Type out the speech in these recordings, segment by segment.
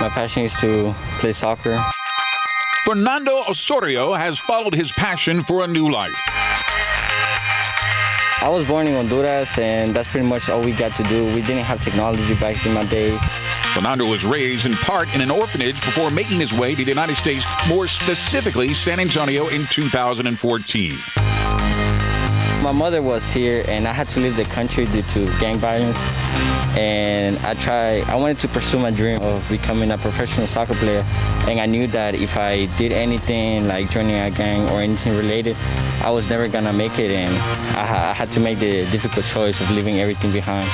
My passion is to play soccer. Fernando Osorio has followed his passion for a new life. I was born in Honduras, and that's pretty much all we got to do. We didn't have technology back in my days. Fernando was raised in part in an orphanage before making his way to the United States, more specifically San Antonio in 2014. My mother was here, and I had to leave the country due to gang violence. And I wanted to pursue my dream of becoming a professional soccer player. And I knew that if I did anything like joining a gang or anything related, I was never gonna make it, and I had to make the difficult choice of leaving everything behind.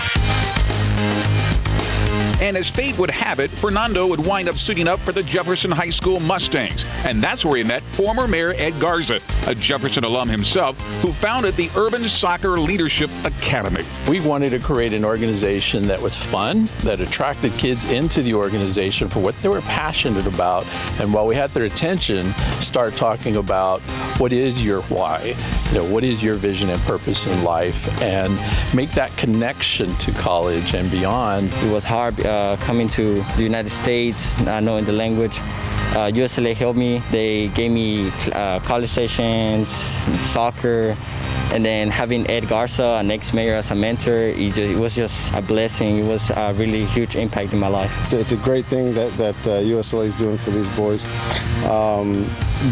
And as fate would have it, Fernando would wind up suiting up for the Jefferson High School Mustangs. And that's where he met former Mayor Ed Garza, a Jefferson alum himself, who founded the Urban Soccer Leadership Academy. We wanted to create an organization that was fun, that attracted kids into the organization for what they were passionate about. And while we had their attention, start talking about what is your why, what is your vision and purpose in life, and make that connection to college and beyond. It was hard coming to the United States, not knowing the language. USLA helped me. They gave me college sessions, soccer, and then having Ed Garza, an ex-mayor, as a mentor, it was just a blessing. It was a really huge impact in my life. It's a great thing that USLA is doing for these boys.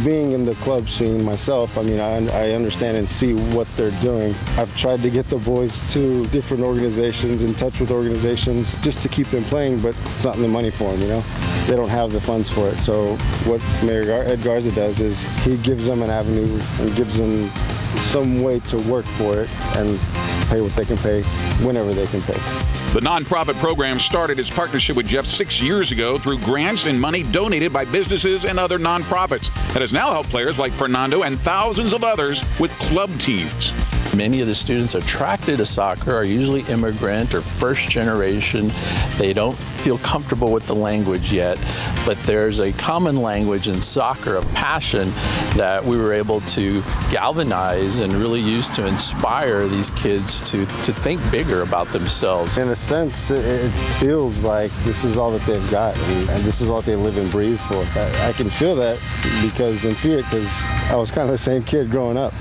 Being in the club scene myself, I mean, I understand and see what they're doing. I've tried to get the boys to different organizations, in touch with organizations, just to keep them playing, but it's not the money for them, They don't have the funds for it. So what Mayor Ed Garza does is he gives them an avenue and gives them some way to work for it and pay what they can pay whenever they can pay. The nonprofit program started its partnership with Jeff 6 years ago through grants and money donated by businesses and other nonprofits that has now helped players like Fernando and thousands of others with club teams. Many of the students attracted to soccer are usually immigrant or first generation. They don't feel comfortable with the language yet, but there's a common language in soccer of passion that we were able to galvanize and really use to inspire these kids to think bigger about themselves. In a sense, it feels like this is all that they've got, and this is all they live and breathe for. I can feel that and see it because I was kind of the same kid growing up.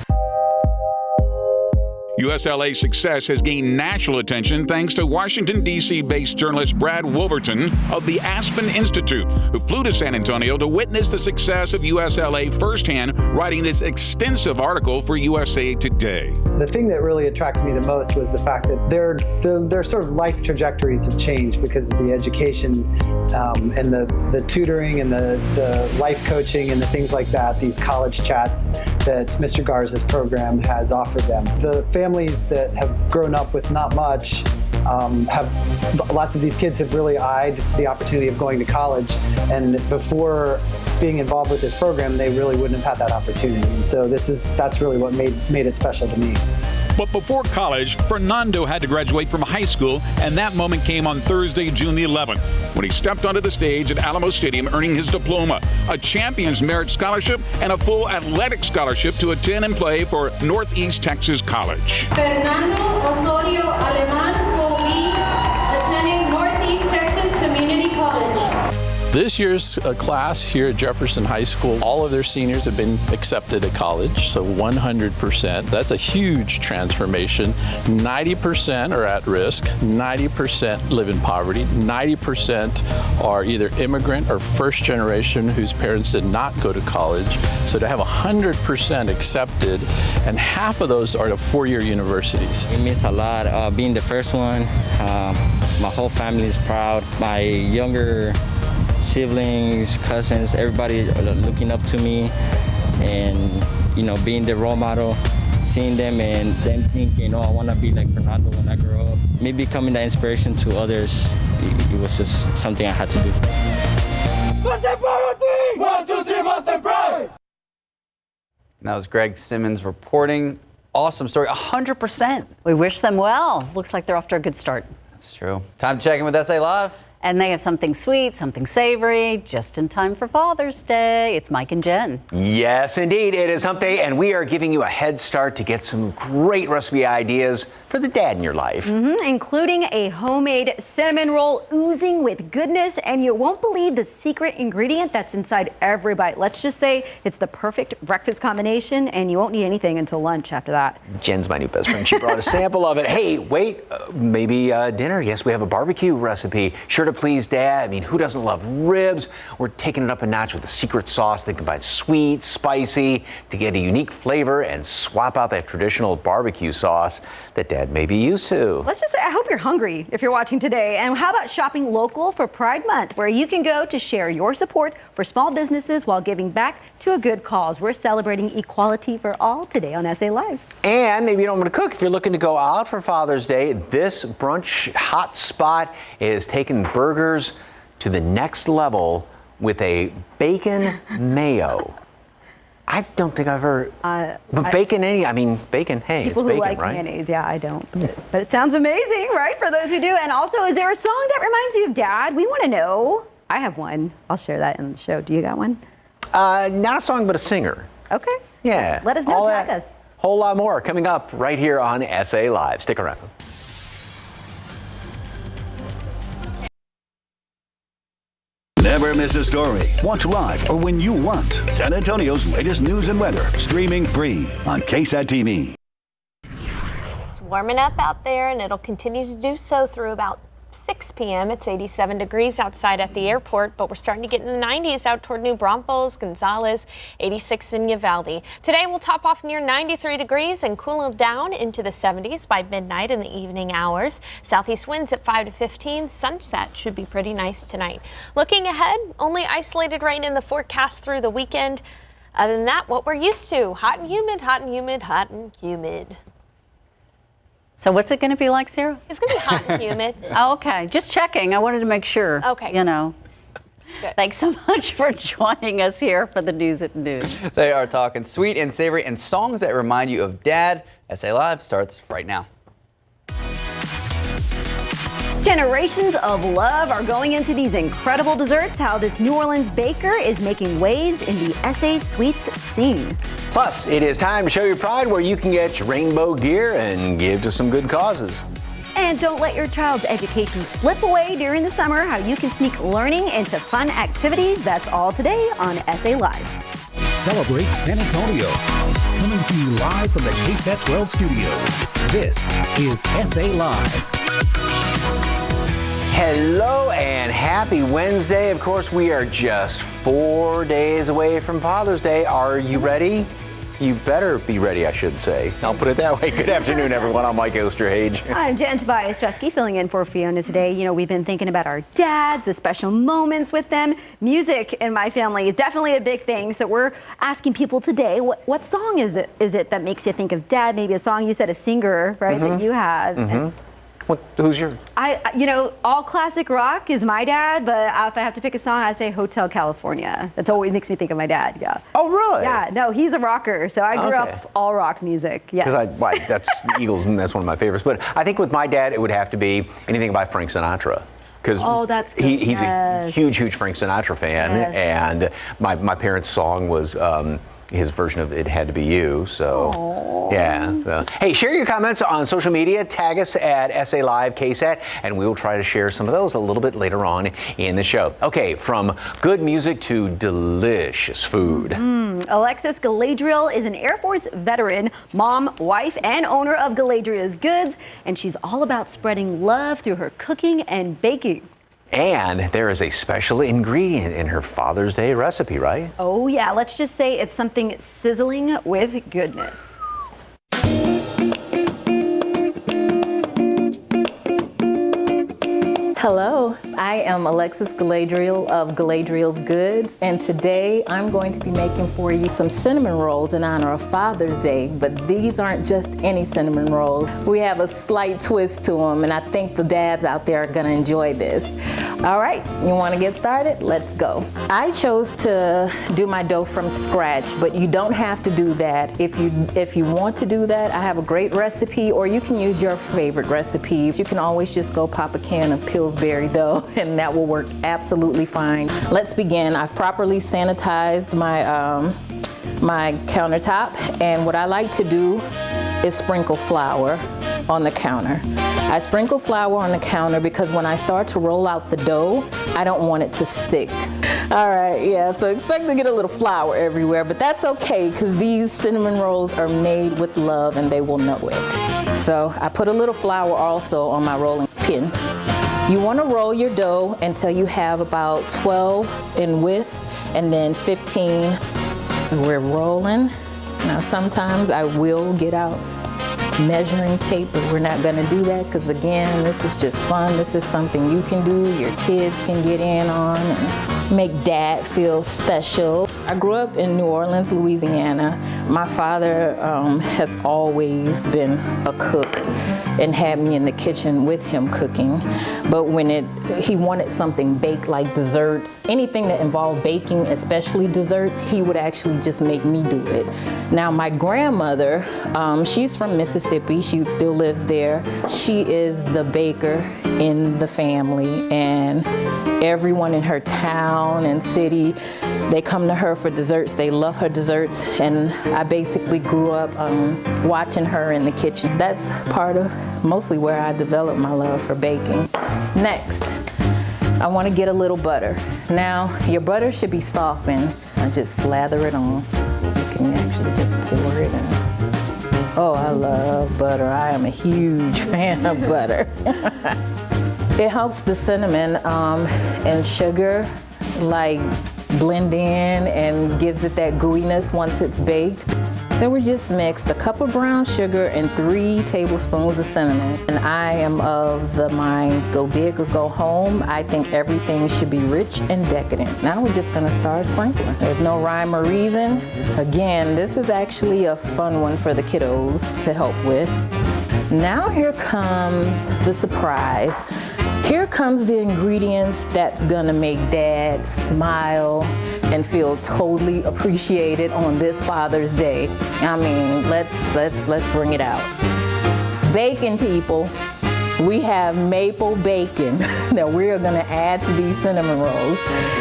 USLA's success has gained national attention thanks to Washington, D.C.-based journalist Brad Wolverton of the Aspen Institute, who flew to San Antonio to witness the success of USLA firsthand, writing this extensive article for USA Today. The thing that really attracted me the most was the fact that their sort of life trajectories have changed because of the education and the tutoring and the life coaching and the things like that, these college chats that Mr. Garza's program has offered them. The families that have grown up with not much lots of these kids have really eyed the opportunity of going to college, and before being involved with this program, they really wouldn't have had that opportunity. And so that's really what made it special to me. But before college, Fernando had to graduate from high school, and that moment came on Thursday, June the 11th, when he stepped onto the stage at Alamo Stadium earning his diploma, a Champion's Merit Scholarship, and a full athletic scholarship to attend and play for Northeast Texas College. Fernando Osorio Aleman will be attending Northeast Texas Community College. This year's class here at Jefferson High School, all of their seniors have been accepted at college, so 100%. That's a huge transformation. 90% are at risk, 90% live in poverty, 90% are either immigrant or first generation whose parents did not go to college. So to have 100% accepted, and half of those are to four-year universities. It means a lot. Being the first one, my whole family is proud. My younger siblings, cousins, everybody looking up to me, and being the role model, seeing them and them thinking, I want to be like Fernando when I grow up. Me becoming that inspiration to others, it was just something I had to do. One, two, three, must pray! That was Greg Simmons reporting. Awesome story, 100%. We wish them well. Looks like they're off to a good start. That's true. Time to check in with SA Live. And they have something sweet, something savory, just in time for Father's Day. It's Mike and Jen. Yes, indeed. It is Hump Day, and we are giving you a head start to get some great recipe ideas for the dad in your life. Including a homemade cinnamon roll oozing with goodness, and you won't believe the secret ingredient that's inside every bite. Let's just say it's the perfect breakfast combination, and you won't need anything until lunch after that. Jen's my new best friend. She brought a sample of it. Hey, wait, maybe dinner. Yes, we have a barbecue recipe. Sure to please Dad. I mean, who doesn't love ribs? We're taking it up a notch with a secret sauce that combines sweet, spicy to get a unique flavor and swap out that traditional barbecue sauce that Dad may be used to. Let's just say, I hope you're hungry if you're watching today. And how about shopping local for Pride Month, where you can go to share your support for small businesses while giving back to a good cause. We're celebrating equality for all today on SA Live. And maybe you don't want to cook. If you're looking to go out for Father's Day, this brunch hot spot is taking burgers to the next level with a bacon mayo. I don't think I've heard, but bacon, bacon, hey, it's People who bacon, like right? mayonnaise, yeah, I don't. But it sounds amazing, right, for those who do. And also, is there a song that reminds you of Dad? We want to know. I have one. I'll share that in the show. Do you got one? Not a song, but a singer. Okay. Yeah. Let us know, All tag that, us. Whole lot more coming up right here on SA Live. Stick around. Never miss a story. Watch live or when you want. San Antonio's latest news and weather, streaming free on KSAT TV. It's warming up out there, and it'll continue to do so through about 6 p.m. It's 87 degrees outside at the airport, but we're starting to get in the 90s out toward New Braunfels, Gonzales, 86 in Uvalde. Today we'll top off near 93 degrees and cool down into the 70s by midnight in the evening hours. Southeast winds at 5 to 15. Sunset should be pretty nice tonight. Looking ahead, only isolated rain in the forecast through the weekend. Other than that, what we're used to. Hot and humid, hot and humid, hot and humid. So what's it going to be like, Sarah? It's going to be hot and humid. Oh, okay. Just checking. I wanted to make sure. Okay. You know. Good. Thanks so much for joining us here for the news at noon. They are talking sweet and savory and songs that remind you of Dad. SA Live starts right now. Generations of love are going into these incredible desserts. How this New Orleans baker is making waves in the SA sweets scene. Plus, it is time to show your pride where you can get your rainbow gear and give to some good causes. And don't let your child's education slip away during the summer. How you can sneak learning into fun activities. That's all today on SA Live. Celebrate San Antonio. Coming to you live from the KSAT 12 studios. This is SA Live. Hello and happy Wednesday. Of course, we are just 4 days away from Father's Day. Are you ready? You better be ready, I should say. I'll put it that way. Good afternoon, everyone. I'm Mike Osterhage. I'm Jen Tobias-Chesky filling in for Fiona today. You know, we've been thinking about our dads, the special moments with them. Music in my family is definitely a big thing. So we're asking people today, what song is it that makes you think of Dad? Maybe a song, you said a singer, right, that you have. Who's your? All classic rock is my dad, but if I have to pick a song, I'd say Hotel California. That's always makes me think of my dad, yeah. Oh, really? Yeah, no, he's a rocker, so I grew up all rock music, yeah. Because that's Eagles, and that's one of my favorites. But I think with my dad, it would have to be anything by Frank Sinatra. Because he's a huge Frank Sinatra fan, and my parents' song was his version of It Had to Be You. So, yeah. So, hey, share your comments on social media. Tag us at SA Live KSAT, and we will try to share some of those a little bit later on in the show. Okay, from good music to delicious food. Alexis Galadriel is an Air Force veteran, mom, wife, and owner of Galadriel's Goods, and she's all about spreading love through her cooking and baking. And there is a special ingredient in her Father's Day recipe, right? Oh yeah, let's just say it's something sizzling with goodness. Hello, I am Alexis Galadriel of Galadriel's Goods, and today I'm going to be making for you some cinnamon rolls in honor of Father's Day, but these aren't just any cinnamon rolls. We have a slight twist to them, and I think the dads out there are gonna enjoy this. All right, you want to get started? Let's go. I chose to do my dough from scratch, but you don't have to do that. If you want to do that, I have a great recipe, or you can use your favorite recipe. You can always just go pop a can of Pillsbury dough, and that will work absolutely fine. Let's begin. I've properly sanitized my countertop, and what I like to do is sprinkle flour on the counter. I sprinkle flour on the counter because when I start to roll out the dough, I don't want it to stick. All right, yeah, so expect to get a little flour everywhere, but that's okay because these cinnamon rolls are made with love and they will know it. So I put a little flour also on my rolling pin. You want to roll your dough until you have about 12 in width and then 15. So we're rolling. Now sometimes I will get out measuring tape, but we're not going to do that because again, this is just fun. This is something you can do, your kids can get in on and make dad feel special. I grew up in New Orleans, Louisiana. My father has always been a cook and had me in the kitchen with him cooking. But when he wanted something baked, like desserts, anything that involved baking, especially desserts, he would actually just make me do it. Now my grandmother, she's from Mississippi, she still lives there. She is the baker in the family, and everyone in her town and city, they come to her for desserts. They love her desserts, and I basically grew up watching her in the kitchen. That's part of mostly where I developed my love for baking. Next, I want to get a little butter. Now, your butter should be softened. I just slather it on. You can actually just pour it in. Oh, I love butter. I am a huge fan of butter. It helps the cinnamon and sugar like blend in and gives it that gooiness once it's baked. So we just mixed a cup of brown sugar and 3 tablespoons of cinnamon. And I am of the mind, go big or go home. I think everything should be rich and decadent. Now we're just gonna start sprinkling. There's no rhyme or reason. Again, this is actually a fun one for the kiddos to help with. Now here comes the surprise. Here comes the ingredients that's gonna make dad smile and feel totally appreciated on this Father's Day. I mean, let's bring it out. Bacon, people. We have maple bacon that we are gonna add to these cinnamon rolls.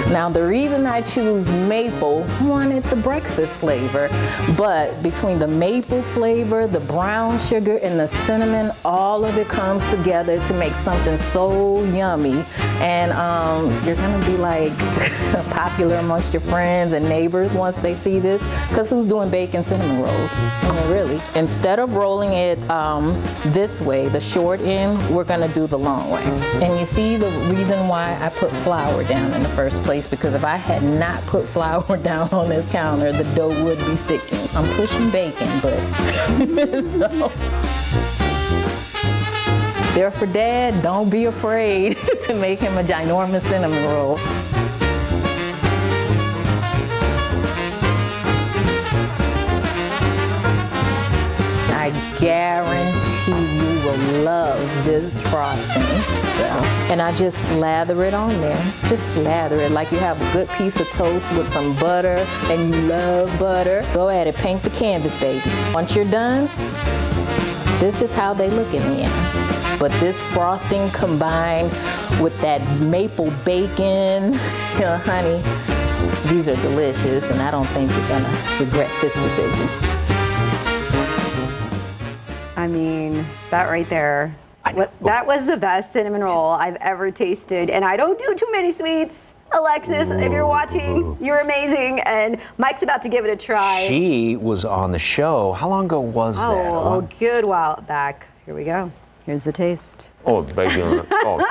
Now the reason I choose maple, one, it's a breakfast flavor, but between the maple flavor, the brown sugar, and the cinnamon, all of it comes together to make something so yummy. And you're gonna be like popular amongst your friends and neighbors once they see this, because who's doing bacon cinnamon rolls? I mean, really. Instead of rolling it this way, the short end, we're gonna do the long way. And you see the reason why I put flour down in the first place, because if I had not put flour down on this counter, the dough would be sticking. I'm pushing bacon, but so. There for dad, don't be afraid to make him a ginormous cinnamon roll. I guarantee you will love this frosting. And I just slather it on there. Just slather it like you have a good piece of toast with some butter and you love butter. Go ahead and paint the canvas, baby. Once you're done, this is how they look in the end. But this frosting combined with that maple bacon, honey, these are delicious, and I don't think you're gonna regret this decision. I mean, that right there, that was the best cinnamon roll I've ever tasted. And I don't do too many sweets. Alexis, if you're watching, you're amazing. And Mike's about to give it a try. She was on the show. How long ago was that? Oh, a good while back. Here we go. Here's the taste. Oh, bacon. Oh.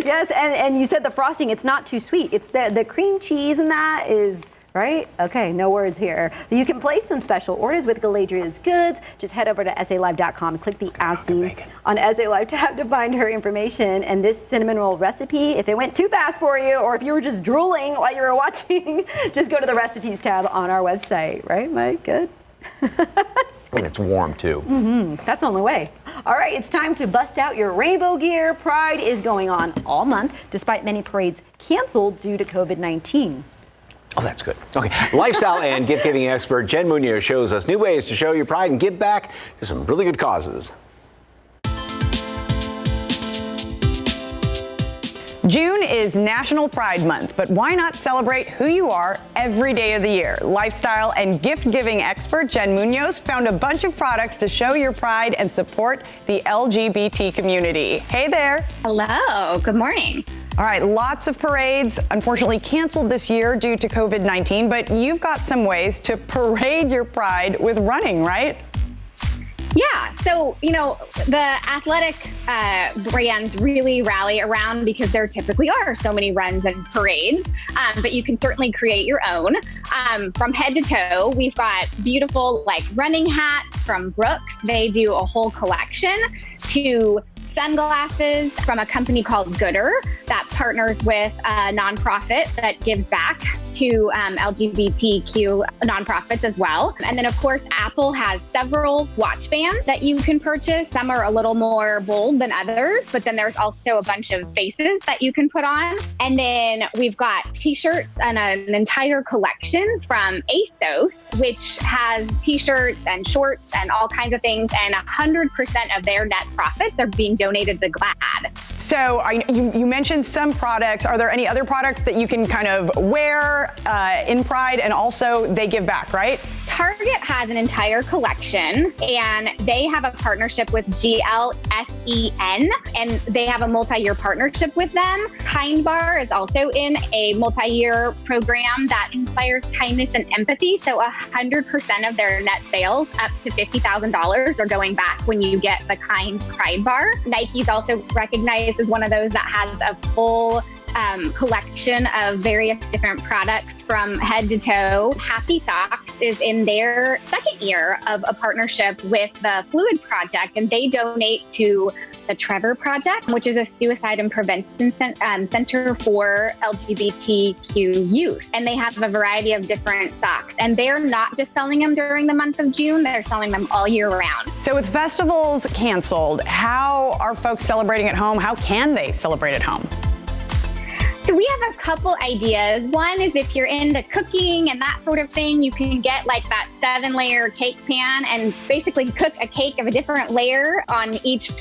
Yes, and you said the frosting, it's not too sweet. It's the cream cheese in that is, right? Okay, no words here. You can place some special orders with Galadriel's Goods. Just head over to SALive.com, click the As Seen on SA Live tab to find her information. And this cinnamon roll recipe, if it went too fast for you, or if you were just drooling while you were watching, just go to the recipes tab on our website. Right, Mike? Good? when it's warm too. That's on the way. All right, it's time to bust out your rainbow gear. Pride is going on all month, despite many parades canceled due to COVID-19. Oh, that's good. Okay, lifestyle and gift-giving expert Jen Munoz shows us new ways to show your pride and give back to some really good causes. June is National Pride Month, but why not celebrate who you are every day of the year? Lifestyle and gift-giving expert Jen Munoz found a bunch of products to show your pride and support the LGBT community. Hey there. Hello, good morning. All right, lots of parades, unfortunately canceled this year due to COVID-19, but you've got some ways to parade your pride with running, right? Yeah, so, you know, the athletic brands really rally around because there typically are so many runs and parades, but you can certainly create your own. From head to toe, we've got beautiful like running hats from Brooks. They do a whole collection, to sunglasses from a company called Gooder that partners with a nonprofit that gives back to LGBTQ nonprofits as well. And then of course, Apple has several watch bands that you can purchase. Some are a little more bold than others, but then there's also a bunch of faces that you can put on. And then we've got t-shirts and an entire collection from ASOS, which has t-shirts and shorts and all kinds of things. And 100% of their net profits are being donated to GLAAD. So you mentioned some products. Are there any other products that you can kind of wear in Pride and also they give back, right? Target has an entire collection and they have a partnership with GLSEN and they have a multi-year partnership with them. Kind Bar is also in a multi-year program that inspires kindness and empathy. So 100% of their net sales up to $50,000 are going back when you get the Kind Pride Bar. Nike's also recognized as one of those that has a full collection of various different products from head to toe. Happy Socks is in their second year of a partnership with the Fluid Project, and they donate to the Trevor Project, which is a suicide and prevention center for LGBTQ youth. And they have a variety of different socks. And they're not just selling them during the month of June, they're selling them all year round. So with festivals canceled, how are folks celebrating at home? How can they celebrate at home? So we have a couple ideas. One is if you're into cooking and that sort of thing, you can get like that 7-layer cake pan and basically cook a cake of a different layer on each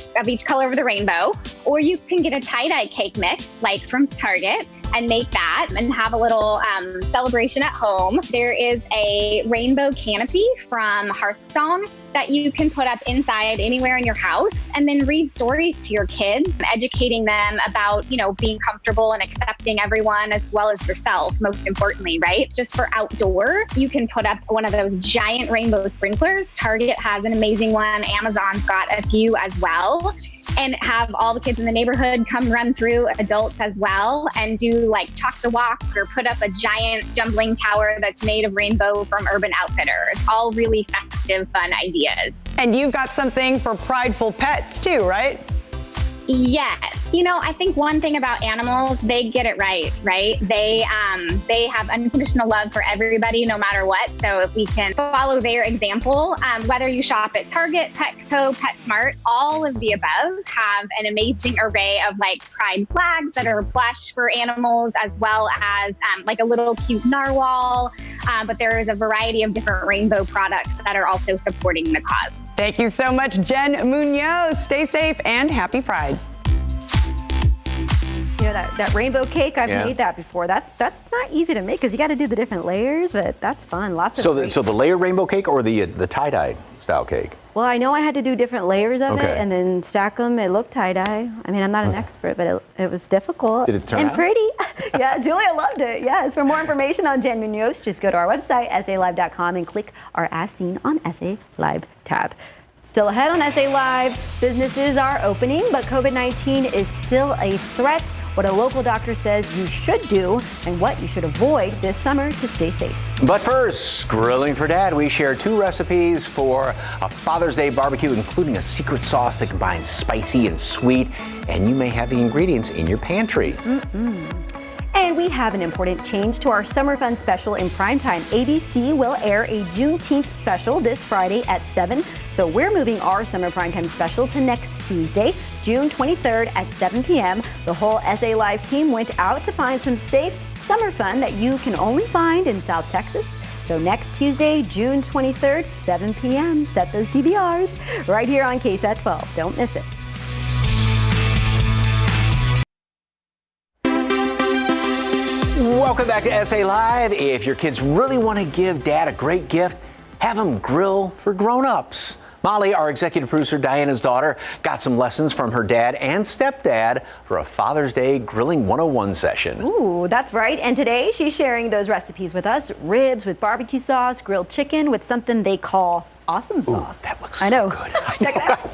color of the rainbow. Or you can get a tie-dye cake mix, like from Target, and make that and have a little celebration at home. There is a rainbow canopy from HEARTH that you can put up inside anywhere in your house and then read stories to your kids, educating them about, you know, being comfortable and accepting everyone as well as yourself, most importantly, right? Just for outdoor, you can put up one of those giant rainbow sprinklers. Target has an amazing one. Amazon's got a few as well. And have all the kids in the neighborhood come run through, adults as well, and do like Chalk the Walk or put up a giant jumbling tower that's made of rainbow from Urban Outfitters. All really festive, fun ideas. And you've got something for prideful pets too, right? Yes. You know, I think one thing about animals, they get it right? They have unconditional love for everybody, no matter what. So if we can follow their example, whether you shop at Target, Petco, PetSmart, all of the above have an amazing array of like pride flags that are plush for animals, as well as like a little cute narwhal. But there is a variety of different rainbow products that are also supporting the cause. Thank you so much, Jen Munoz. Stay safe and happy Pride. You know, that rainbow cake, I've made that before. That's not easy to make because you got to do the different layers, but that's fun. Lots of So the layered rainbow cake or the tie-dye style cake? Well, I know I had to do different layers of it and then stack them. It looked tie-dye. I mean, I'm not an expert, but it was difficult. Did it turn and out? pretty. Yeah, Julia loved it. Yes. For more information on Jen Munoz, just go to our website, SALive.com, and click our As Seen on SA Live tab. Still ahead on SA Live, businesses are opening, but COVID-19 is still a threat. What a local doctor says you should do and what you should avoid this summer to stay safe. But first, grilling for Dad, we share 2 recipes for a Father's Day barbecue, including a secret sauce that combines spicy and sweet, and you may have the ingredients in your pantry. And we have an important change to our Summer Fun special in primetime. ABC will air a Juneteenth special this Friday at 7. So we're moving our Summer Primetime special to next Tuesday, June 23rd at 7 p.m. The whole SA Live team went out to find some safe summer fun that you can only find in South Texas. So next Tuesday, June 23rd, 7 p.m. Set those DVRs right here on KSAT 12. Don't miss it. Welcome back to SA Live. If your kids really want to give Dad a great gift, have them grill for grown-ups. Molly, our executive producer, Diana's daughter, got some lessons from her dad and stepdad for a Father's Day Grilling 101 session. Ooh, that's right. And today she's sharing those recipes with us. Ribs with barbecue sauce, grilled chicken with something they call awesome sauce. Ooh, that looks so good. Check it out.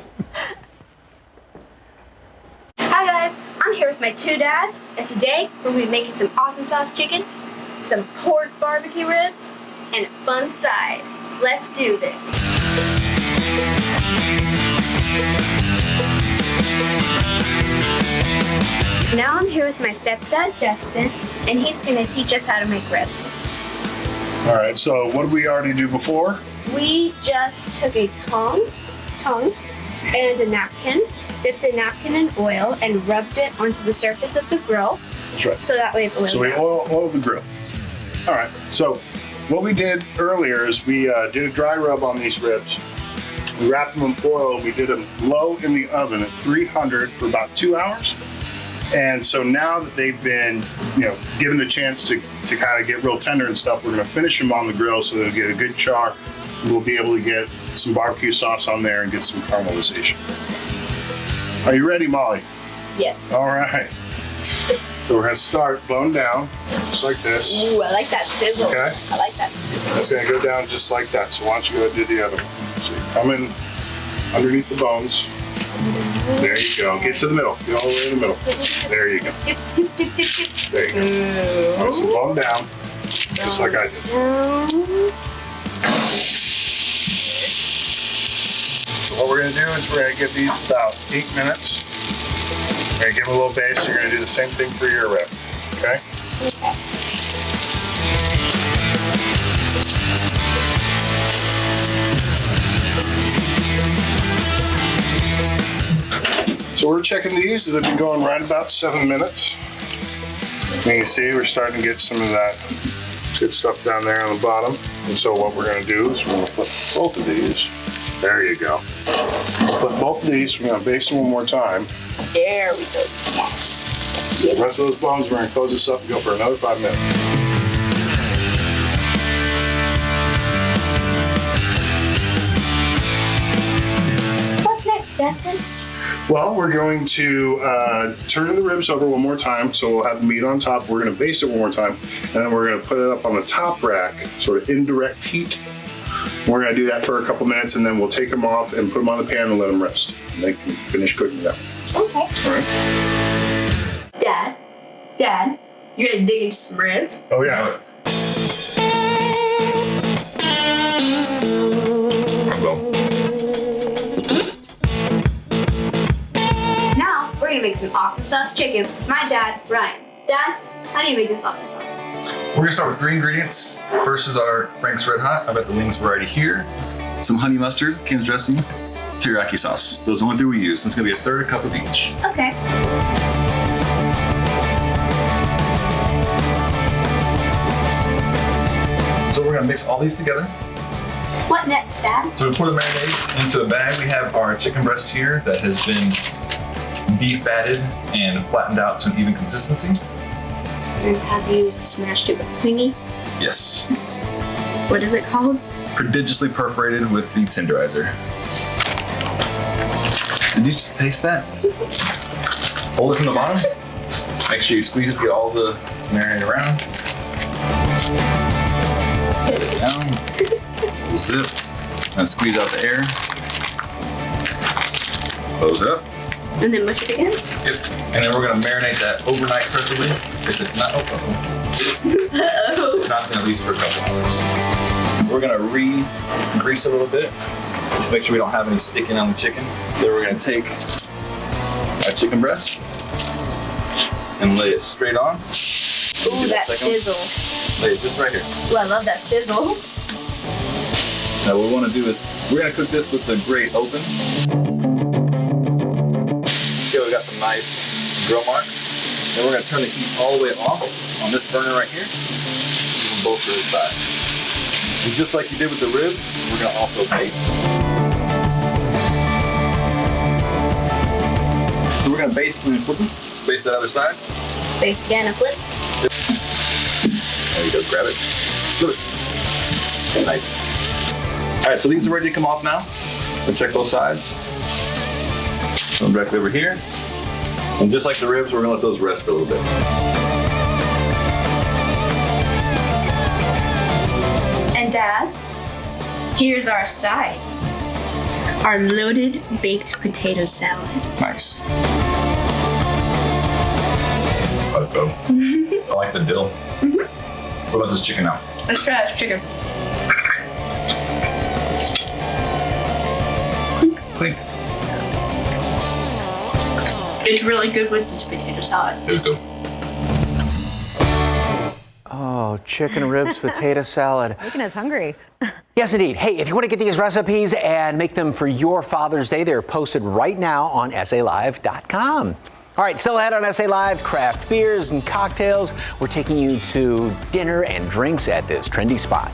Hi guys, I'm here with my two dads, and today we're going to be making some awesome sauce chicken, some pork barbecue ribs, and a fun side. Let's do this. Now I'm here with my stepdad, Justin, and he's going to teach us how to make ribs. All right, so what did we already do before? We just took a tongs, and a napkin, dipped the napkin in oil, and rubbed it onto the surface of the grill. That's right. So that way it's oiled. So we oil the grill. All right, so what we did earlier is we did a dry rub on these ribs. We wrapped them in foil and we did them low in the oven at 300 for about 2 hours. And so now that they've been, given the chance to kind of get real tender and stuff, we're gonna finish them on the grill so they'll get a good char. We'll be able to get some barbecue sauce on there and get some caramelization. Are you ready, Molly? Yes. All right. So we're gonna start blown down, just like this. Ooh, I like that sizzle. Okay. I like that sizzle. It's gonna go down just like that. So why don't you go do the other one? So you come in underneath the bones. There you go. Get to the middle. Get all the way in the middle. There you go. There you go. All right, so bone down, just like I did. So what we're gonna do is we're gonna give these about 8 minutes. We're gonna give them a little base. You're gonna do the same thing for your rib. Okay? So we're checking these. They've been going right about 7 minutes. And you can see we're starting to get some of that good stuff down there on the bottom. And so what we're gonna do is we're gonna flip both of these. There you go. We'll flip both of these. We're gonna baste them one more time. There we go. The rest of those bones, we're gonna close this up and go for another 5 minutes. What's next, Justin? Well, we're going to turn the ribs over one more time, so we'll have the meat on top. We're going to baste it one more time, and then we're going to put it up on the top rack, sort of indirect heat. We're going to do that for a couple minutes, and then we'll take them off and put them on the pan and let them rest. And they can finish cooking them. Okay. All right. Dad, you're going to dig into some ribs? Oh, yeah. Now, we're going to make some awesome sauce chicken with my dad, Ryan. Dad, how do you make this awesome sauce? We're gonna start with 3 ingredients. First is our Frank's Red Hot. I've got the wings already here. Some honey mustard, Kim's dressing, teriyaki sauce. Those are the only 3 we use. It's gonna be a 1/3 cup of each. Okay. So we're gonna mix all these together. What next, Dad? So to pour the marinade into a bag, we have our chicken breast here that has been defatted and flattened out to an even consistency. And have you smashed it with a thingy? Yes. What is it called? Prodigiously perforated with the tenderizer. Did you just taste that? Hold it from the bottom. Make sure you squeeze it to get all the marinade around. Put it down. Zip. And squeeze out the air. Close it up. And then mush it again? Yep. And then we're gonna marinate that overnight preferably. If it's not, if not, then at least for a couple hours. We're gonna re-grease a little bit. Just make sure we don't have any sticking on the chicken. Then we're gonna take our chicken breast and lay it straight on. Ooh, that sizzle. Wait, just right here. Ooh, I love that sizzle. Now what we want to do is we're going to cook this with the grate open. Okay, we got some nice grill marks. Then we're going to turn the heat all the way off on this burner right here. On both of the sides. And just like you did with the ribs, we're going to also baste. So we're going to baste and then flip them. Baste that other side. Baste again and flip. There you go, grab it. Flip it. Nice. All right, so these are ready to come off now. We'll check both sides. Put them directly over here. And just like the ribs, we're gonna let those rest a little bit. And Dad, here's our side. Our loaded baked potato salad. Nice. Let it go. I like the dill. What about this chicken now? Let's try this chicken. Clink. It's really good with this potato salad. It's good. Oh, chicken ribs, potato salad. Making us hungry. Yes, indeed. Hey, if you want to get these recipes and make them for your Father's Day, they're posted right now on SALive.com. All right, still ahead on SA Live, craft beers and cocktails. We're taking you to dinner and drinks at this trendy spot.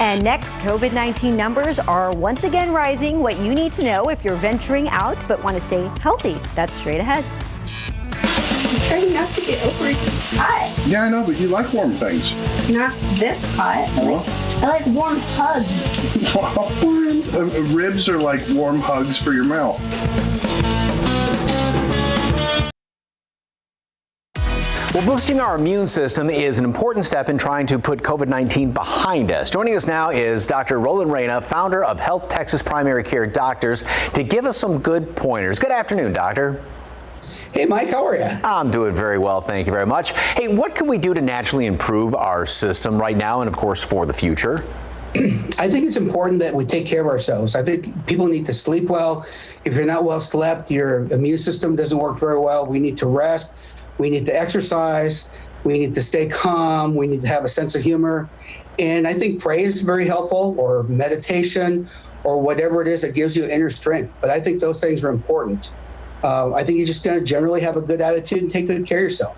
And next, COVID-19 numbers are once again rising. What you need to know if you're venturing out but want to stay healthy. That's straight ahead. I'm trying not to get over it. It's hot. Yeah, I know, but you like warm things. Not this hot. I like warm hugs. Ribs are like warm hugs for your mouth. Well, boosting our immune system is an important step in trying to put COVID-19 behind us. Joining us now is Dr. Roland Reyna, founder of Health Texas Primary Care Doctors, to give us some good pointers. Good afternoon, doctor. Hey, Mike, how are you? I'm doing very well, thank you very much. Hey, what can we do to naturally improve our system right now and, of course, for the future? I think it's important that we take care of ourselves. I think people need to sleep well. If you're not well slept, your immune system doesn't work very well. We need to rest. We need to exercise. We need to stay calm. We need to have a sense of humor. And I think prayer is very helpful, or meditation, or whatever it is that gives you inner strength. But I think those things are important. I think you just got to generally have a good attitude and take good care of yourself.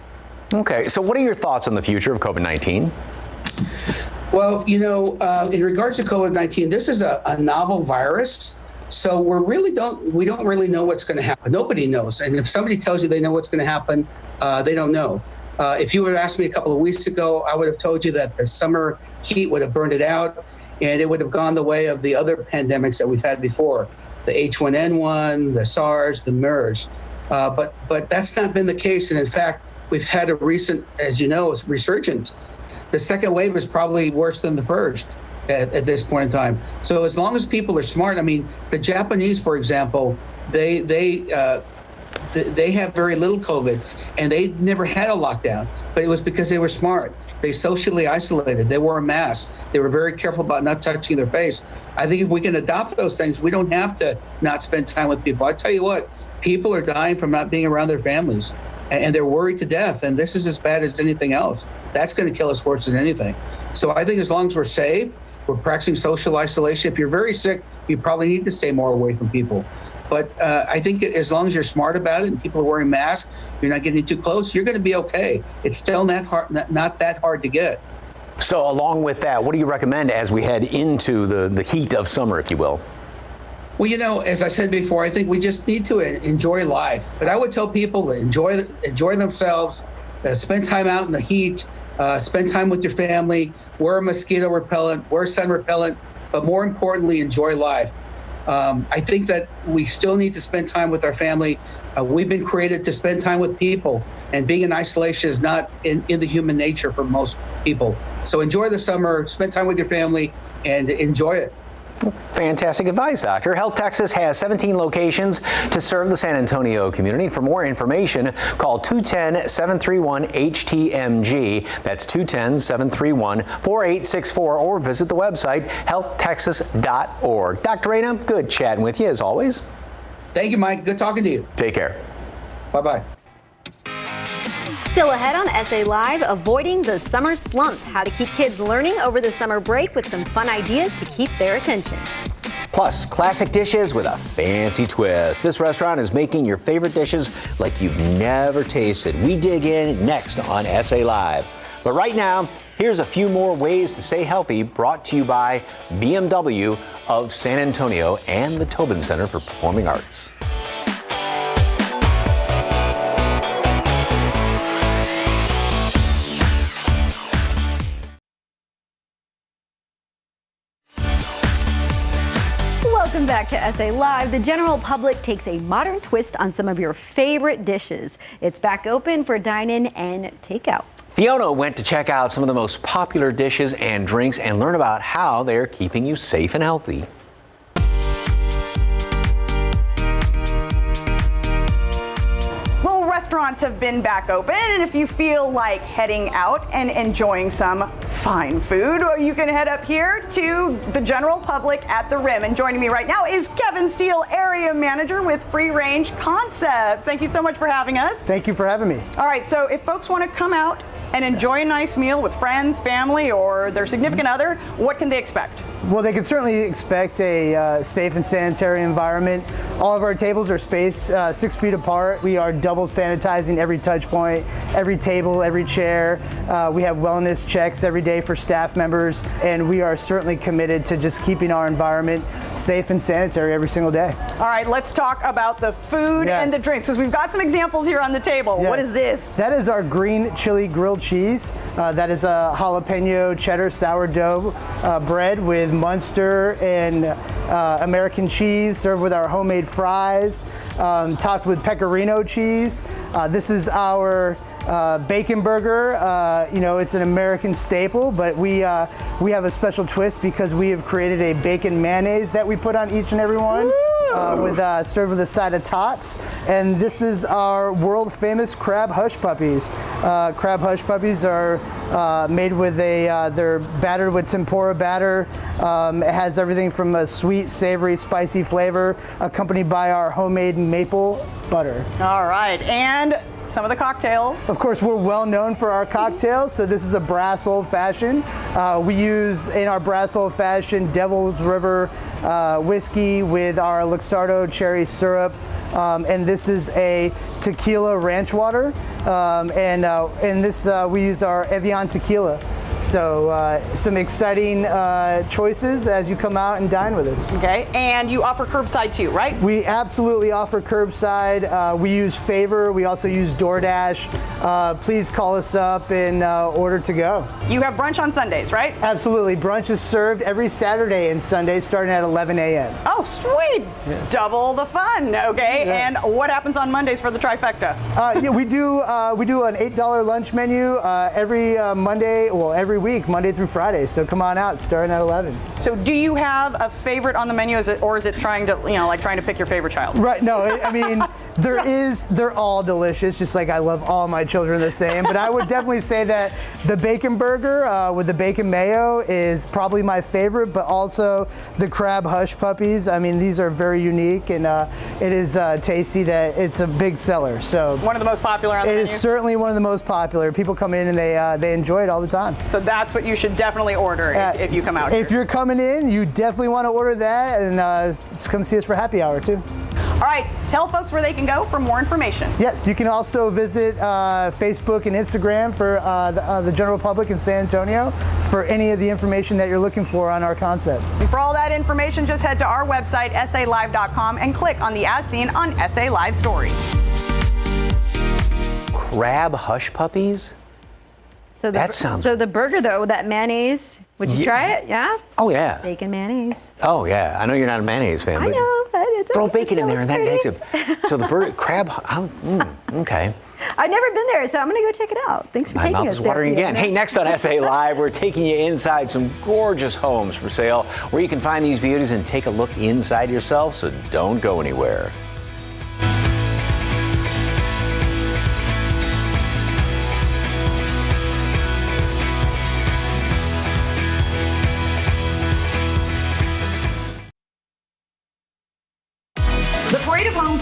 Okay, so what are your thoughts on the future of COVID-19? Well, you know, in regards to COVID-19, this is a novel virus. So we don't really know what's going to happen. Nobody knows. And if somebody tells you they know what's going to happen, they don't know. If you would have asked me a couple of weeks ago, I would have told you that the summer heat would have burned it out, and it would have gone the way of the other pandemics that we've had before, the H1N1, the SARS, the MERS. But that's not been the case. And in fact, we've had a recent, as you know, resurgence. The second wave is probably worse than the first at this point in time. So as long as people are smart, I mean, the Japanese, for example, they have very little COVID, and they never had a lockdown, but it was because they were smart. They socially isolated. They wore a mask. They were very careful about not touching their face. I think if we can adopt those things, we don't have to not spend time with people. I tell you what, people are dying from not being around their families, and they're worried to death. And this is as bad as anything else. That's going to kill us worse than anything. So I think as long as we're safe, we're practicing social isolation. If you're very sick, you probably need to stay more away from people. But I think as long as you're smart about it and people are wearing masks, you're not getting too close, you're going to be okay. It's still not that hard to get. So along with that, what do you recommend as we head into the heat of summer, if you will? Well, you know, as I said before, I think we just need to enjoy life. But I would tell people to enjoy themselves, spend time out in the heat, spend time with your family, wear mosquito repellent, wear sun repellent, but more importantly, enjoy life. I think that we still need to spend time with our family. We've been created to spend time with people, and being in isolation is not in the human nature for most people. So enjoy the summer, spend time with your family, and enjoy it. Fantastic advice, Doctor. Health Texas has 17 locations to serve the San Antonio community. For more information, call 210-731-HTMG. That's 210-731-4864, or visit the website healthtexas.org. Dr. Reyna, good chatting with you as always. Thank you, Mike. Good talking to you. Take care. Bye-bye. Still ahead on SA Live, avoiding the summer slump, how to keep kids learning over the summer break with some fun ideas to keep their attention. Plus, classic dishes with a fancy twist. This restaurant is making your favorite dishes like you've never tasted. We dig in next on SA Live. But right now, here's a few more ways to stay healthy, brought to you by BMW of San Antonio and the Tobin Center for Performing Arts. Welcome back to SA Live. The general public takes a modern twist on some of your favorite dishes. It's back open for dine-in and takeout. Fiona went to check out some of the most popular dishes and drinks and learn about how they're keeping you safe and healthy. Well, restaurants have been back open, and if you feel like heading out and enjoying some fine food, you can head up here to the general public at the Rim. And joining me right now is Kevin Steele, Area Manager with Free Range Concepts. Thank you so much for having us. Thank you for having me. All right, so if folks want to come out and enjoy a nice meal with friends, family, or their significant other, what can they expect? Well, they can certainly expect a safe and sanitary environment. All of our tables are spaced 6 feet apart. We are double sanitizing every touch point, every table, every chair. We have wellness checks every day for staff members, and we are certainly committed to just keeping our environment safe and sanitary every single day. All right, let's talk about the food and the drinks, because we've got some examples here on the table. Yes. What is this? That is our green chili grilled cheese. That is a jalapeno cheddar sourdough bread with Munster and American cheese, served with our homemade fries, topped with pecorino cheese. This is our bacon burger. You know, it's an American staple, but we have a special twist because we have created a bacon mayonnaise that we put on each and every one. Served with a side of tots. And this is our world famous crab hush puppies. Crab hush puppies are made with they're battered with tempura batter. It has everything from a sweet, savory, spicy flavor, accompanied by our homemade maple butter. All right, and some of the cocktails. Of course, we're well known for our cocktails. So this is a brass old fashioned. We use in our brass old fashioned Devil's River whiskey with our Luxardo cherry syrup. And this is a tequila ranch water. And this we use our Evian tequila. So some exciting choices as you come out and dine with us. Okay, and you offer curbside too, right? We absolutely offer curbside. We use Favor. We also use DoorDash. Please call us up and order to go. You have brunch on Sundays, right? Absolutely. Brunch is served every Saturday and Sunday starting at 11 a.m. Oh, sweet. Yeah. Double the fun, okay? Yes. And what happens on Mondays for the trifecta? Yeah, we do an $8 lunch menu every Monday, well, every week, Monday through Friday. So come on out, starting at 11. So do you have a favorite on the menu, or is it trying to, like trying to pick your favorite child? Right, no, I mean, they're all delicious, just like I love all my children the same. But I would definitely say that the bacon burger with the bacon mayo is probably my favorite, but also the crab hush puppies. I mean, these are very unique, and it is tasty that it's a big seller. So one of the most popular on the menu? It is certainly one of the most popular. People come in and they enjoy it all the time. So that's what you should definitely order if you come out here. If you're coming in, you definitely want to order that, and come see us for happy hour too. All right, tell folks where they can go for more information. Yes, you can also visit Facebook and Instagram for the general public in San Antonio for any of the information that you're looking for on our concept. And for all that information, just head to our website, salive.com, and click on the As Seen on SA Live story. Crab hush puppies? So the burger though, that mayonnaise, would you try it? Yeah? Oh yeah. Bacon mayonnaise. Oh yeah. I know you're not a mayonnaise fan, but but it's throw bacon in there and that makes it. So the burger, crab, okay. I've never been there, so I'm gonna go check it out. Thanks for taking us. My mouth is watering again. Hey, next on SA Live, we're taking you inside some gorgeous homes for sale where you can find these beauties and take a look inside yourself, so don't go anywhere.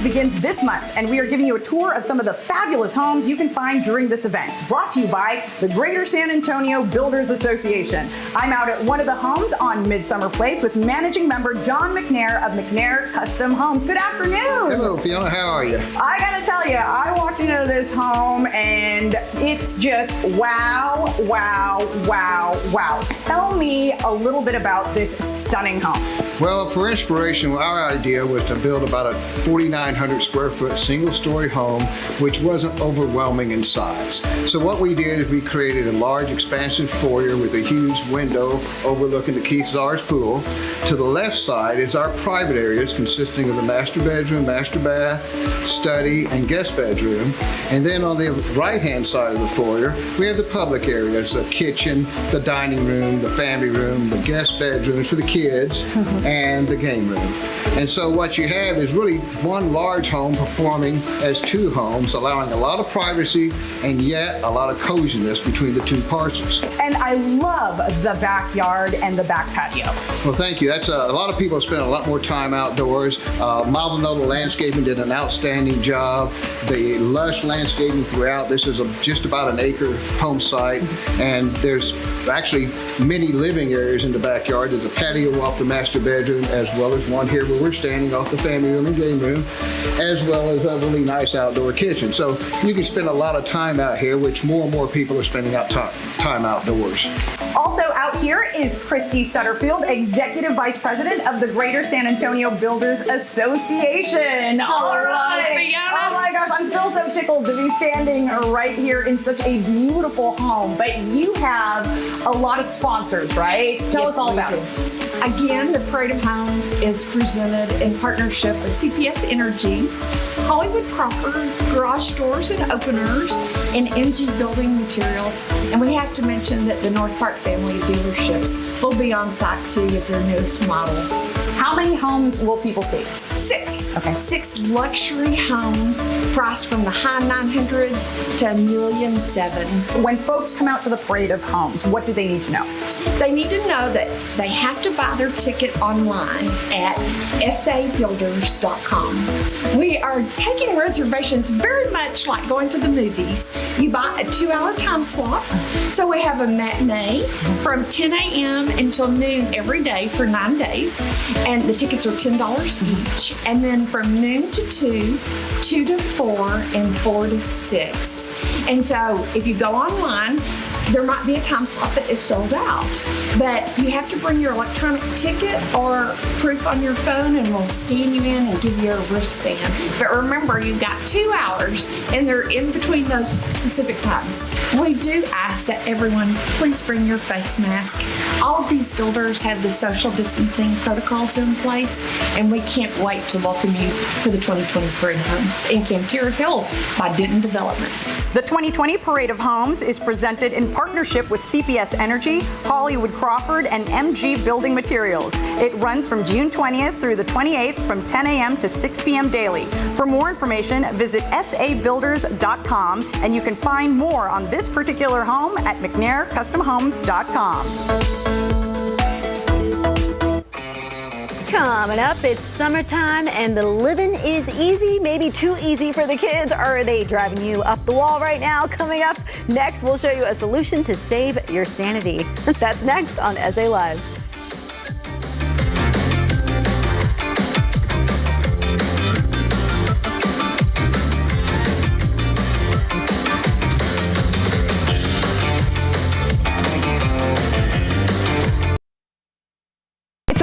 begins this month, and we are giving you a tour of some of the fabulous homes you can find during this event. Brought to you by the Greater San Antonio Builders Association. I'm out at one of the homes on Midsummer Place with managing member John McNair of McNair Custom Homes. Good afternoon. Hello, Fiona. How are you? I gotta tell you, I walked into this home and it's just wow, wow, wow, wow. Tell me a little bit about this stunning home. Well, for inspiration, our idea was to build about a 4,900 square foot single-story home, which wasn't overwhelming in size. So what we did is we created a large, expansive foyer with a huge window overlooking the Keith Czar's pool. To the left side is our private areas, consisting of the master bedroom, master bath, study, and guest bedroom. And then on the right-hand side of the foyer, we have the public areas, the kitchen, the dining room, the family room, the guest bedrooms for the kids, and the game room. And so what you have is really one large home performing as two homes, allowing a lot of privacy and yet a lot of coziness between the two parcels. And I love the backyard and the back patio. Well, thank you. That's a lot of people spend a lot more time outdoors. Maldonado Landscaping did an outstanding job. The lush landscaping throughout. This is just about an acre home site, and there's actually many living areas in the backyard. There's a patio off the master bedroom, as well as one here where we're standing off the family room and game room, as well as a really nice outdoor kitchen. So you can spend a lot of time out here, which more and more people are spending out time outdoors. Also out here is Christy Sutterfield, Executive Vice President of the Greater San Antonio Builders Association. All right. Oh my gosh, I'm still so tickled to be standing right here in such a beautiful home. But you have a lot of sponsors, right? Tell us all about it. Again, the Parade of Homes is presented in partnership with CPS Energy, Hollywood Crawford, Garage Doors and Openers, and MG Building Materials. And we have to mention that the North Park family of dealerships will be on site too with their newest models. How many homes will people see? 6. Okay. 6 luxury homes priced from the high 900s to $1,700,000. When folks come out to the Parade of Homes, what do they need to know? They need to know that they have to buy their ticket online at sabuilders.com. We are taking reservations very much like going to the movies. You buy a 2-hour time slot. So we have a matinee from 10 a.m. until noon every day for 9 days. And the tickets are $10 each. And then from noon to 2, 2 to 4, and 4 to 6. And so if you go online, there might be a time slot that is sold out, but you have to bring your electronic ticket or proof on your phone and we'll scan you in and give you a wristband. But remember, you've got 2 hours and they're in between those specific times. We do ask that everyone please bring your face mask. All of these builders have the social distancing protocols in place, and we can't wait to welcome you to the 2020 Parade of Homes in Cantera Hills by Denton Development. The 2020 Parade of Homes is presented in partnership with CPS Energy, Hollywood Crawford, and MG Building Materials. It runs from June 20th through the 28th from 10 a.m. to 6 p.m. daily. For more information, visit sabuilders.com, and you can find more on this particular home at McNairCustomHomes.com. Coming up, it's summertime and the living is easy, maybe too easy for the kids. Are they driving you up the wall right now? Coming up next, we'll show you a solution to save your sanity. That's next on SA Live.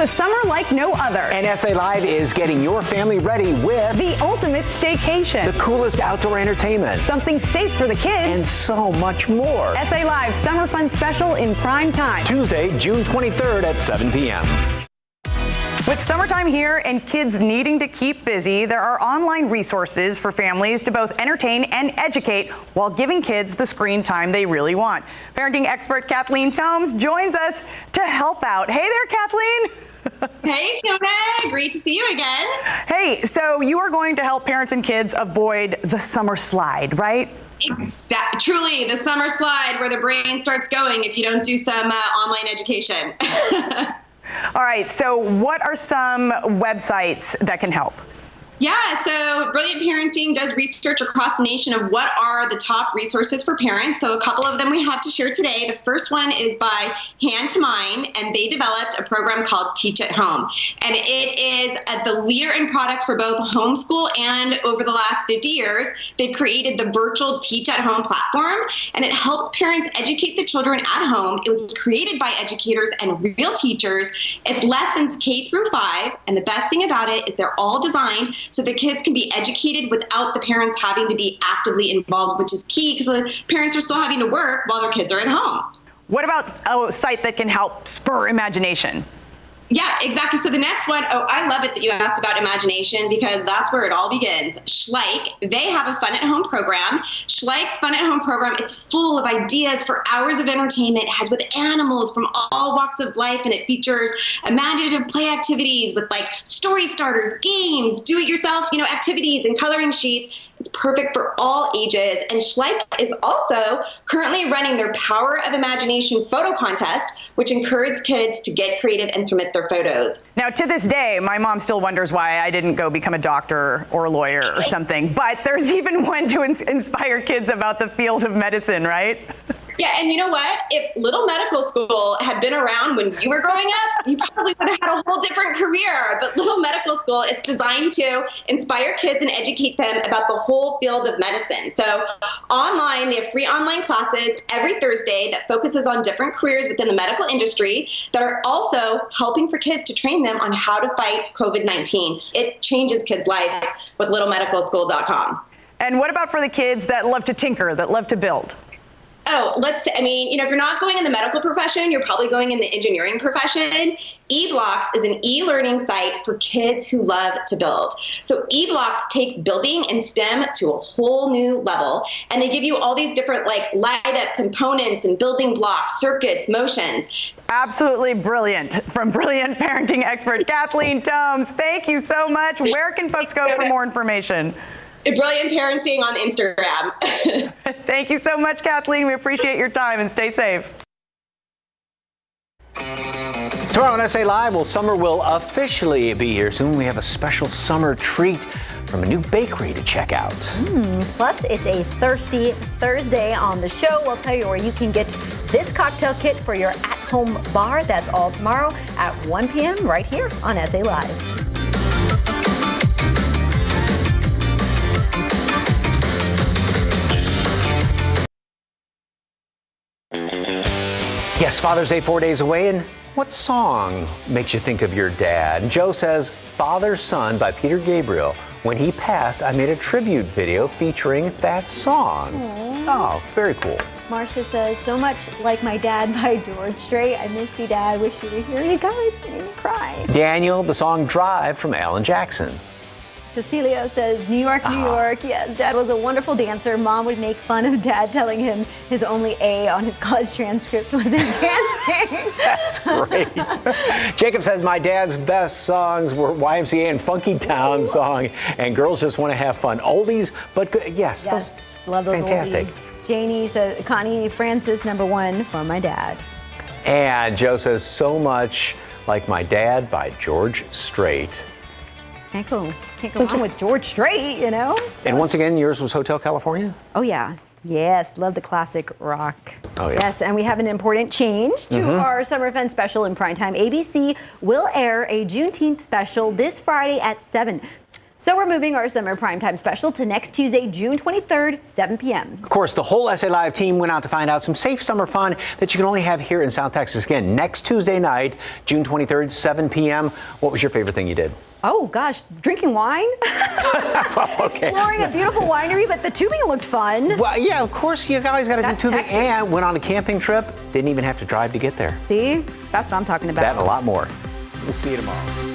A summer like no other. And SA Live is getting your family ready with the ultimate staycation, the coolest outdoor entertainment, something safe for the kids, and so much more. SA Live Summer Fun Special in prime time. Tuesday, June 23rd at 7 p.m. With summertime here and kids needing to keep busy, there are online resources for families to both entertain and educate while giving kids the screen time they really want. Parenting expert Kathleen Tomes joins us to help out. Hey there, Kathleen. Hey, Fiona. Great to see you again. Hey, so you are going to help parents and kids avoid the summer slide, right? Truly, the summer slide where the brain starts going if you don't do some online education. All right, so what are some websites that can help? Yeah, so Brilliant Parenting does research across the nation of what are the top resources for parents. So a couple of them we have to share today. The first one is by Hand to Mind, and they developed a program called Teach at Home. And it is the leader in products for both homeschool, and over the last 50 years, they've created the virtual Teach at Home platform, and it helps parents educate the children at home. It was created by educators and real teachers. It's lessons K through 5, and the best thing about it is they're all designed so the kids can be educated without the parents having to be actively involved, which is key because the parents are still having to work while their kids are at home. What about a site that can help spur imagination? Yeah, exactly. So the next one, I love it that you asked about imagination because that's where it all begins. SCHLEICH, they have a fun at home program. SCHLEICH's fun at home program, it's full of ideas for hours of entertainment. It has with animals from all walks of life, and it features imaginative play activities with like story starters, games, do-it-yourself, activities and coloring sheets. It's perfect for all ages. And SCHLEICH is also currently running their Power of Imagination photo contest, which encourages kids to get creative and submit their photos. Now, to this day, my mom still wonders why I didn't go become a doctor or a lawyer or something. But there's even one to inspire kids about the field of medicine, right? Yeah, and you know what? If Little Medical School had been around when you were growing up, you probably would have had a whole different career. But Little Medical School, it's designed to inspire kids and educate them about the whole field of medicine. So online, they have free online classes every Thursday that focuses on different careers within the medical industry that are also helping for kids to train them on how to fight COVID-19. It changes kids' lives with littlemedicalschool.com. And what about for the kids that love to tinker, that love to build? If you're not going in the medical profession, you're probably going in the engineering profession. eBlocks is an e-learning site for kids who love to build. So eBlocks takes building and STEM to a whole new level, and they give you all these different light up components and building blocks, circuits, motions. Absolutely brilliant. From brilliant parenting expert Kathleen Tomes, thank you so much. Where can folks go for more information? Brilliant Parenting on Instagram. Thank you so much, Kathleen. We appreciate your time, and stay safe. Tomorrow on SA Live, summer will officially be here soon. We have a special summer treat from a new bakery to check out. Plus, it's a Thirsty Thursday on the show. We'll tell you where you can get this cocktail kit for your at-home bar. That's all tomorrow at 1 p.m. right here on SA Live. Yes, Father's Day 4 days away, and what song makes you think of your dad? Joe says, Father Son by Peter Gabriel. When he passed, I made a tribute video featuring that song. Aww. Oh, very cool. Marcia says, so much like my dad by George Strait. I miss you, Dad. Wish you were here. You guys made me cry. Daniel, the song Drive from Alan Jackson. Cecilio says, New York, New York. Yes, Dad was a wonderful dancer. Mom would make fun of Dad telling him his only A on his college transcript was in dancing. That's great. Jacob says, my dad's best songs were YMCA and Funky Town song and Girls Just Want to Have Fun. Oldies, but good. Yes, those love those fantastic. Oldies. Janie says, Connie Francis, #1 from my dad. And Joe says, so much like my dad by George Strait. Can't go wrong with George Strait, you know? And once again, yours was Hotel California? Oh, yeah. Yes, love the classic rock. Oh, yeah. Yes, and we have an important change to our Summer Fun special in primetime. ABC will air a Juneteenth special this Friday at 7. So we're moving our summer primetime special to next Tuesday, June 23rd, 7 p.m. Of course, the whole SA Live team went out to find out some safe summer fun that you can only have here in South Texas. Again, next Tuesday night, June 23rd, 7 p.m. What was your favorite thing you did? Oh, gosh, drinking wine? Okay. Exploring a beautiful winery, but the tubing looked fun. Well, yeah, of course, you guys got to do tubing. Texas. And went on a camping trip. Didn't even have to drive to get there. See? That's what I'm talking about. That and a lot more. We'll see you tomorrow.